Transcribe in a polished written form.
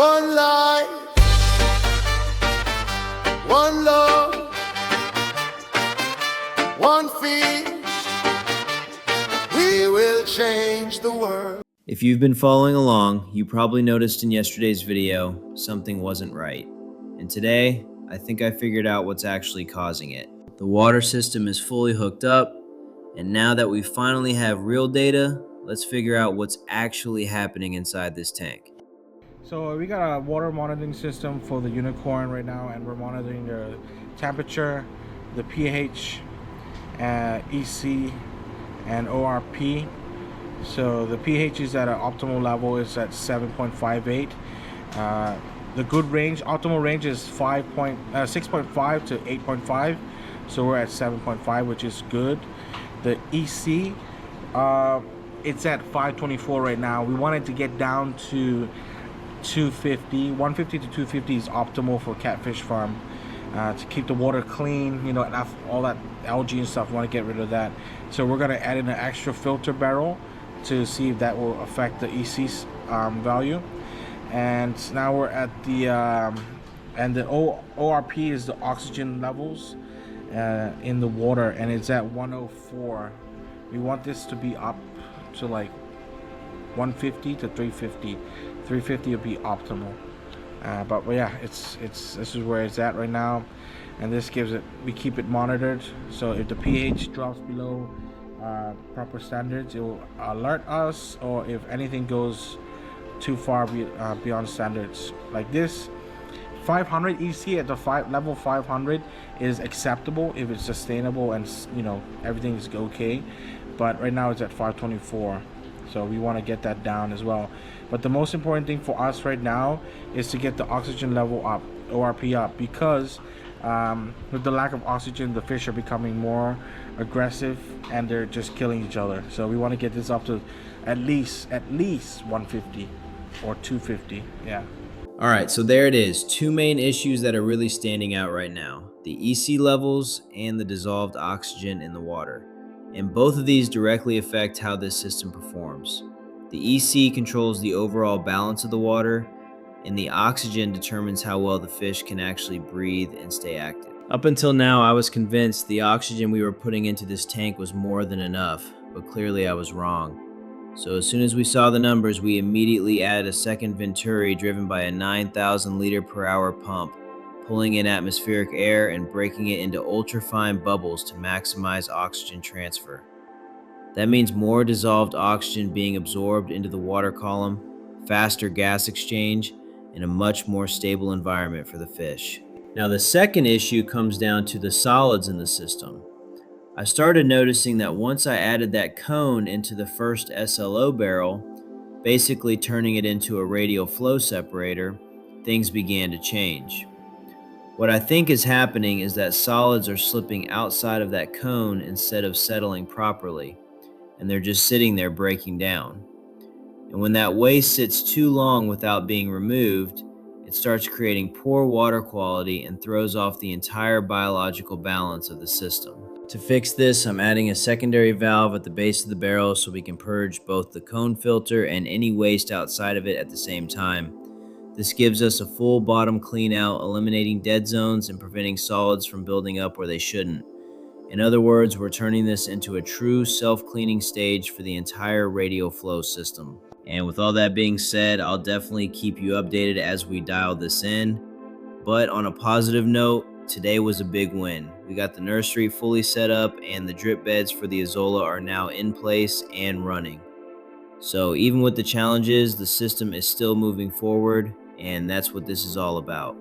One life, one love, one fish. We will change the world. If you've been following along, you probably noticed in yesterday's video something wasn't right. And today, I think I figured out what's actually causing it. The water system is fully hooked up, and now that we finally have real data, let's figure out what's actually happening inside this tank. So we got a water monitoring system for the Unicorn right now, and we're monitoring the temperature, the pH, EC, and ORP. So the pH is at an optimal level, is at 7.58. The good range, optimal range is 6.5 to 8.5. So we're at 7.5, which is good. The EC, it's at 524 right now. We wanted to get down to 250. 150 to 250 is optimal for catfish farm, to keep the water clean, and all that algae and stuff. We want to get rid of that. So we're going to add in an extra filter barrel to see if that will affect the EC's value. And now we're at the and the ORP is the oxygen levels in the water, and it's at 104. We want this to be up to like 150 to 350. 350 would be optimal. But yeah, this is where it's at right now, and this gives it. We keep it monitored. So if the pH drops below proper standards, it will alert us, or if anything goes too far beyond standards. Like this 500 EC at the level 500 is acceptable if it's sustainable and everything is okay. But right now it's at 524, so we want to get that down as well. But the most important thing for us right now is to get the oxygen level up, ORP up, because with the lack of oxygen, the fish are becoming more aggressive and they're just killing each other. So we want to get this up to at least 150 or 250. Yeah. All right, so there it is. Two main issues that are really standing out right now: the EC levels and the dissolved oxygen in the water. And both of these directly affect how this system performs. The EC controls the overall balance of the water, and the oxygen determines how well the fish can actually breathe and stay active. Up until now, I was convinced the oxygen we were putting into this tank was more than enough, but clearly I was wrong. So as soon as we saw the numbers, we immediately added a second venturi driven by a 9,000 liter per hour pump, pulling in atmospheric air and breaking it into ultrafine bubbles to maximize oxygen transfer. That means more dissolved oxygen being absorbed into the water column, faster gas exchange, and a much more stable environment for the fish. Now the second issue comes down to the solids in the system. I started noticing that once I added that cone into the first SLO barrel, basically turning it into a radial flow separator, things began to change. What I think is happening is that solids are slipping outside of that cone instead of settling properly, and they're just sitting there breaking down. And when that waste sits too long without being removed, it starts creating poor water quality and throws off the entire biological balance of the system. To fix this, I'm adding a secondary valve at the base of the barrel so we can purge both the cone filter and any waste outside of it at the same time. This gives us a full bottom clean out, eliminating dead zones and preventing solids from building up where they shouldn't. In other words, we're turning this into a true self-cleaning stage for the entire radial flow system. And with all that being said, I'll definitely keep you updated as we dial this in. But on a positive note, today was a big win. We got the nursery fully set up, and the drip beds for the Azolla are now in place and running. So even with the challenges, the system is still moving forward, and that's what this is all about.